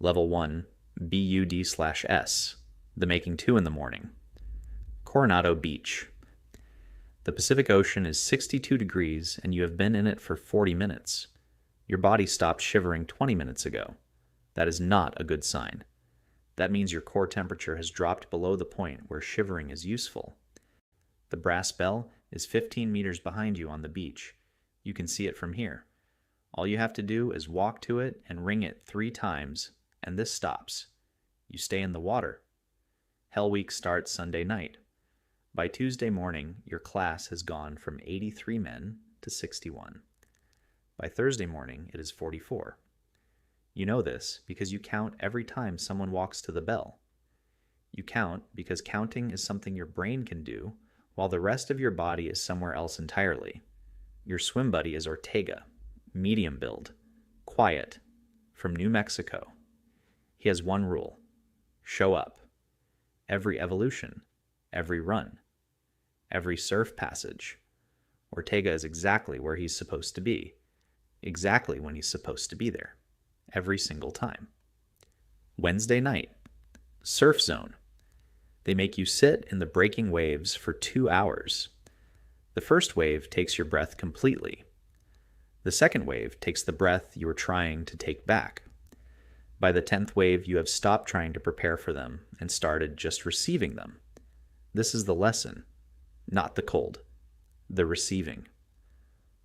Level 1, BUD/S, the making 2 in the morning. Coronado Beach. The Pacific Ocean is 62 degrees and you have been in it for 40 minutes. Your body stopped shivering 20 minutes ago. That is not a good sign. That means your core temperature has dropped below the point where shivering is useful. The brass bell is 15 meters behind you on the beach. You can see it from here. All you have to do is walk to it and ring it 3 times, and this stops. You stay in the water. Hell Week starts Sunday night. By Tuesday morning, your class has gone from 83 men to 61. By Thursday morning, it is 44. You know this because you count every time someone walks to the bell. You count because counting is something your brain can do while the rest of your body is somewhere else entirely. Your swim buddy is Ortega, medium build, quiet, from New Mexico. He has one rule: show up. Every evolution, every run, every surf passage. Ortega is exactly where he's supposed to be, exactly when he's supposed to be there, every single time. Wednesday night, surf zone. They make you sit in the breaking waves for 2 hours. The first wave takes your breath completely. The second wave takes the breath you were trying to take back. By the 10th wave, you have stopped trying to prepare for them and started just receiving them. This is the lesson, not the cold, the receiving.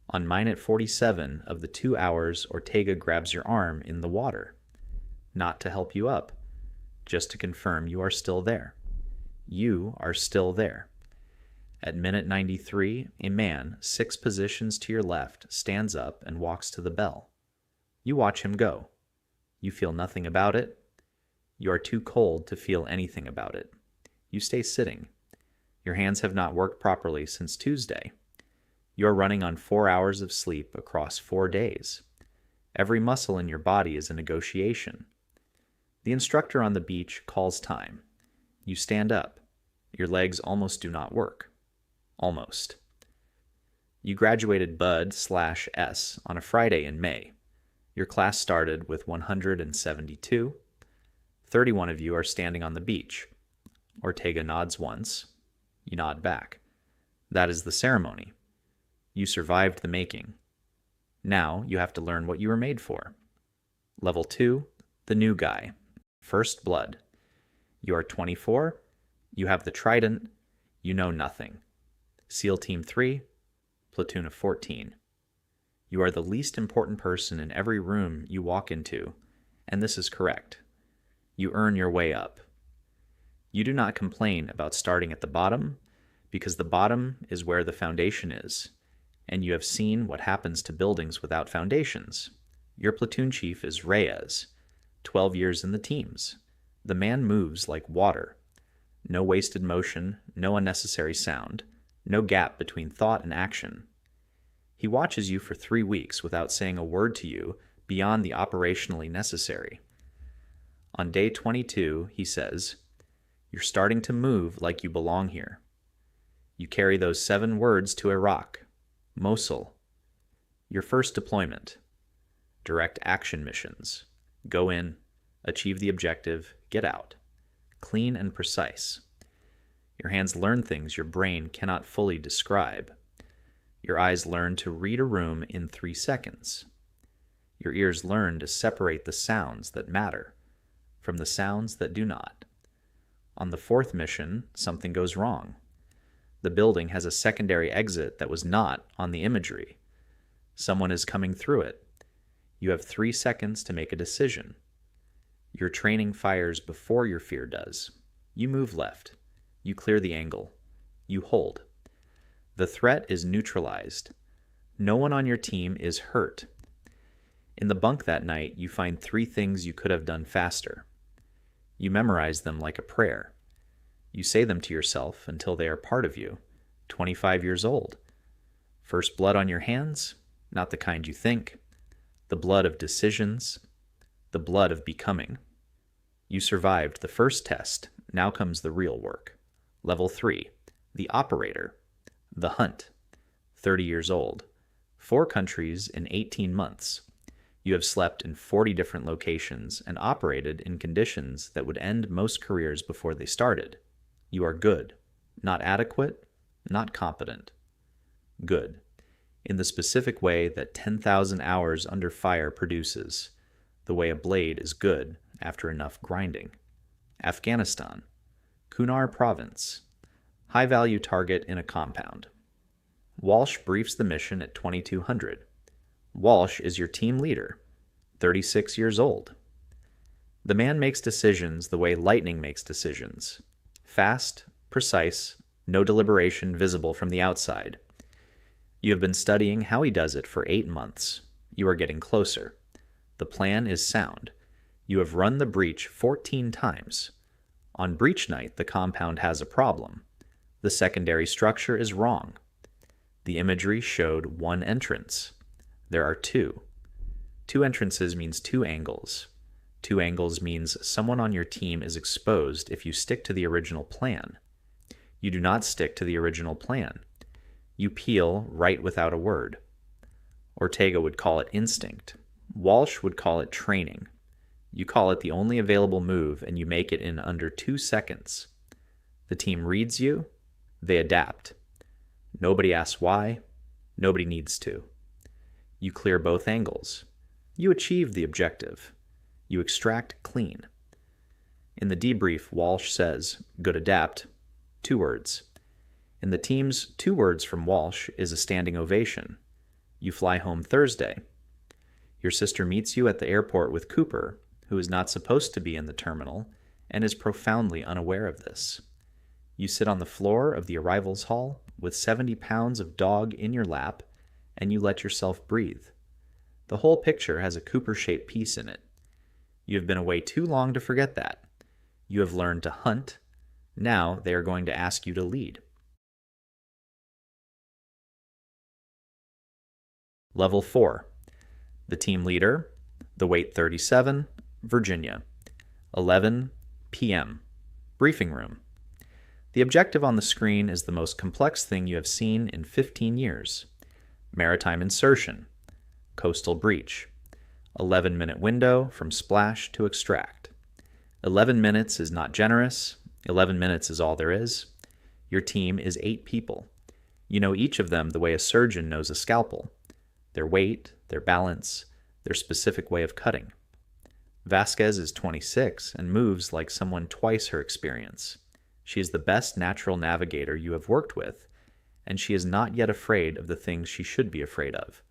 On minute 47 of the 2 hours, Ortega grabs your arm in the water, not to help you up, just to confirm you are still there. You are still there. At minute 93, a man 6 positions to your left stands up and walks to the bell. You watch him go. You feel nothing about it. You are too cold to feel anything about it. You stay sitting. Your hands have not worked properly since Tuesday. You are running on 4 hours of sleep across 4 days. Every muscle in your body is a negotiation. The instructor on the beach calls time. You stand up. Your legs almost do not work. Almost. You graduated BUD/S on a Friday in May. Your class started with 172. 31 of you are standing on the beach. Ortega nods once. You nod back. That is the ceremony. You survived the making. Now you have to learn what you were made for. Level 2, the new guy. First blood. You are 24. You have the trident. You know nothing. SEAL Team 3, platoon of 14. You are the least important person in every room you walk into, and this is correct. You earn your way up. You do not complain about starting at the bottom, because the bottom is where the foundation is, and you have seen what happens to buildings without foundations. Your platoon chief is Reyes, 12 years in the teams. The man moves like water. No wasted motion, no unnecessary sound, no gap between thought and action. He watches you for 3 weeks without saying a word to you beyond the operationally necessary. On day 22, he says, "You're starting to move like you belong here." You carry those 7 words to Iraq, Mosul. Your first deployment. Direct action missions. Go in, achieve the objective, get out. Clean and precise. Your hands learn things your brain cannot fully describe. Your eyes learn to read a room in 3 seconds. Your ears learn to separate the sounds that matter from the sounds that do not. On the 4th mission, something goes wrong. The building has a secondary exit that was not on the imagery. Someone is coming through it. You have 3 seconds to make a decision. Your training fires before your fear does. You move left. You clear the angle. You hold. The threat is neutralized. No one on your team is hurt. In the bunk that night, you find 3 things you could have done faster. You memorize them like a prayer. You say them to yourself until they are part of you. 25 years old. First blood on your hands? Not the kind you think. The blood of decisions. The blood of becoming. You survived the first test. Now comes the real work. Level 3. The operator. The hunt. 30 years old. 4 countries in 18 months. You have slept in 40 different locations and operated in conditions that would end most careers before they started. You are good, not adequate, not competent. Good, in the specific way that 10,000 hours under fire produces, the way a blade is good after enough grinding. Afghanistan, Kunar Province, high-value target in a compound. Walsh briefs the mission at 2200. Walsh is your team leader, 36 years old. The man makes decisions the way lightning makes decisions. Fast, precise, no deliberation visible from the outside. You have been studying how he does it for 8 months. You are getting closer. The plan is sound. You have run the breach 14 times. On breach night, the compound has a problem. The secondary structure is wrong. The imagery showed one entrance. There are two. Two entrances means two angles. Two angles means someone on your team is exposed if you stick to the original plan. You do not stick to the original plan. You peel right without a word. Ortega would call it instinct. Walsh would call it training. You call it the only available move, and you make it in under 2 seconds. The team reads you. They adapt. Nobody asks why. Nobody needs to. You clear both angles. You achieve the objective. You extract clean. In the debrief, Walsh says, "Good adapt." 2 words. In the team's 2 words from Walsh is a standing ovation. You fly home Thursday. Your sister meets you at the airport with Cooper, who is not supposed to be in the terminal and is profoundly unaware of this. You sit on the floor of the arrivals hall with 70 pounds of dog in your lap, and you let yourself breathe. The whole picture has a Cooper-shaped piece in it. You have been away too long to forget that. You have learned to hunt. Now they are going to ask you to lead. Level 4. The team leader, the weight 37, Virginia, 11 p.m. Briefing room. The objective on the screen is the most complex thing you have seen in 15 years. Maritime insertion, coastal breach, 11-minute window from splash to extract. 11 minutes is not generous. 11 minutes is all there is. Your team is 8 people. You know each of them the way a surgeon knows a scalpel. Their weight, their balance, their specific way of cutting. Vasquez is 26 and moves like someone twice her experience. She is the best natural navigator you have worked with, and she is not yet afraid of the things she should be afraid of,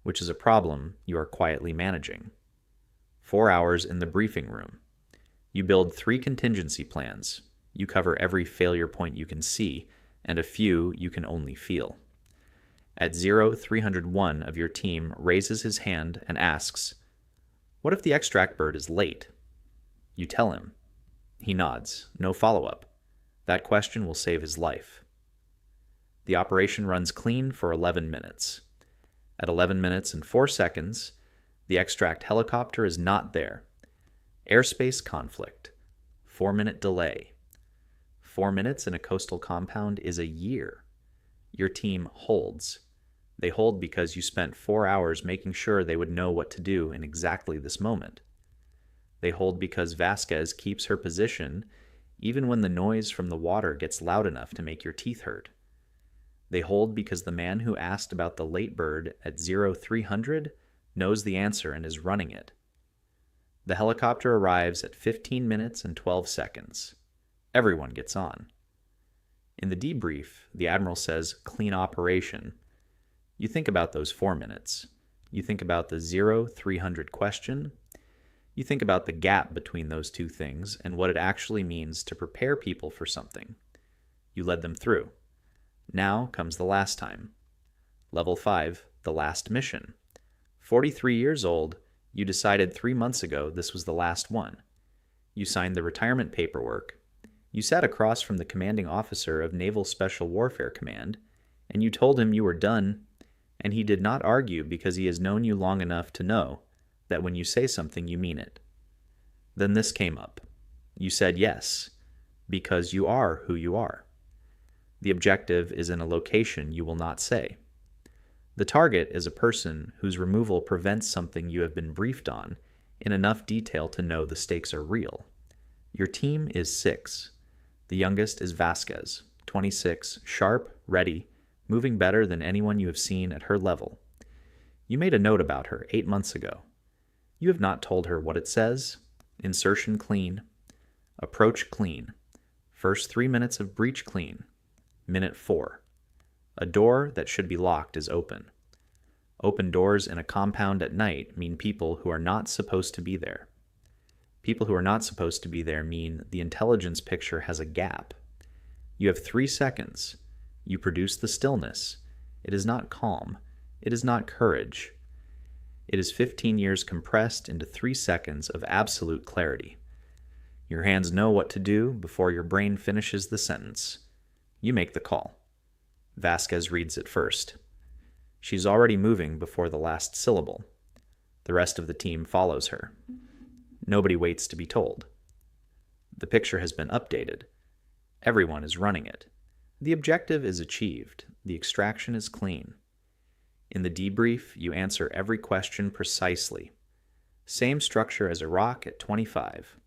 which is a problem you are quietly managing. 4 hours in the briefing room. You build 3 contingency plans. You cover every failure point you can see, and a few you can only feel. At 0301 of your team raises his hand and asks, "What if the extract bird is late?" You tell him. He nods. No follow-up. That question will save his life. The operation runs clean for 11 minutes. At 11 minutes and 4 seconds, the extract helicopter is not there. Airspace conflict. 4-minute delay. 4 minutes in a coastal compound is a year. Your team holds. They hold because you spent 4 hours making sure they would know what to do in exactly this moment. They hold because Vasquez keeps her position even when the noise from the water gets loud enough to make your teeth hurt. They hold because the man who asked about the late bird at 0300 knows the answer and is running it. The helicopter arrives at 15 minutes and 12 seconds. Everyone gets on. In the debrief, the admiral says, "Clean operation." You think about those 4 minutes. You think about the 0300 question. You think about the gap between those two things and what it actually means to prepare people for something. You led them through. Now comes the last time. Level 5, the last mission. 43 years old, you decided 3 months ago this was the last one. You signed the retirement paperwork. You sat across from the commanding officer of Naval Special Warfare Command, and you told him you were done, and he did not argue because he has known you long enough to know that when you say something, you mean it. Then this came up. You said yes, because you are who you are. The objective is in a location you will not say. The target is a person whose removal prevents something you have been briefed on in enough detail to know the stakes are real. Your team is 6. The youngest is Vasquez, 26, sharp, ready, moving better than anyone you have seen at her level. You made a note about her 8 months ago. You have not told her what it says. Insertion clean. Approach clean. First 3 minutes of breach clean. Minute 4. A door that should be locked is open. Open doors in a compound at night mean people who are not supposed to be there. People who are not supposed to be there mean the intelligence picture has a gap. You have 3 seconds. You produce the stillness. It is not calm. It is not courage. It is 15 years compressed into 3 seconds of absolute clarity. Your hands know what to do before your brain finishes the sentence. You make the call. Vasquez reads it first. She's already moving before the last syllable. The rest of the team follows her. Nobody waits to be told. The picture has been updated. Everyone is running it. The objective is achieved. The extraction is clean. In the debrief, you answer every question precisely. Same structure as Iraq at 25.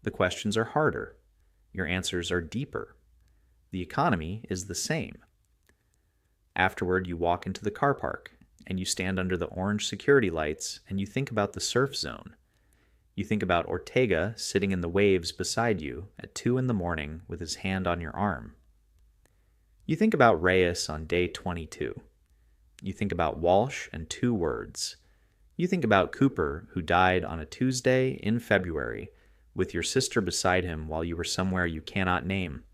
The questions are harder. Your answers are deeper. The economy is the same. Afterward, you walk into the car park, and you stand under the orange security lights, and you think about the surf zone. You think about Ortega sitting in the waves beside you at 2 a.m. with his hand on your arm. You think about Reyes on day 22. You think about Walsh and 2 words. You think about Cooper, who died on a Tuesday in February, with your sister beside him while you were somewhere you cannot name.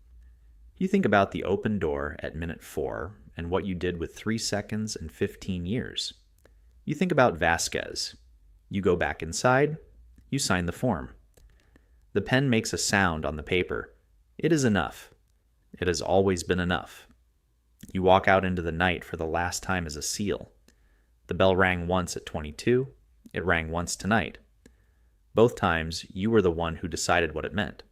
You think about the open door at minute 4 and what you did with 3 seconds and 15 years. You think about Vasquez. You go back inside. You sign the form. The pen makes a sound on the paper. It is enough. It has always been enough. You walk out into the night for the last time as a SEAL. The bell rang once at 22. It rang once tonight. Both times, you were the one who decided what it meant.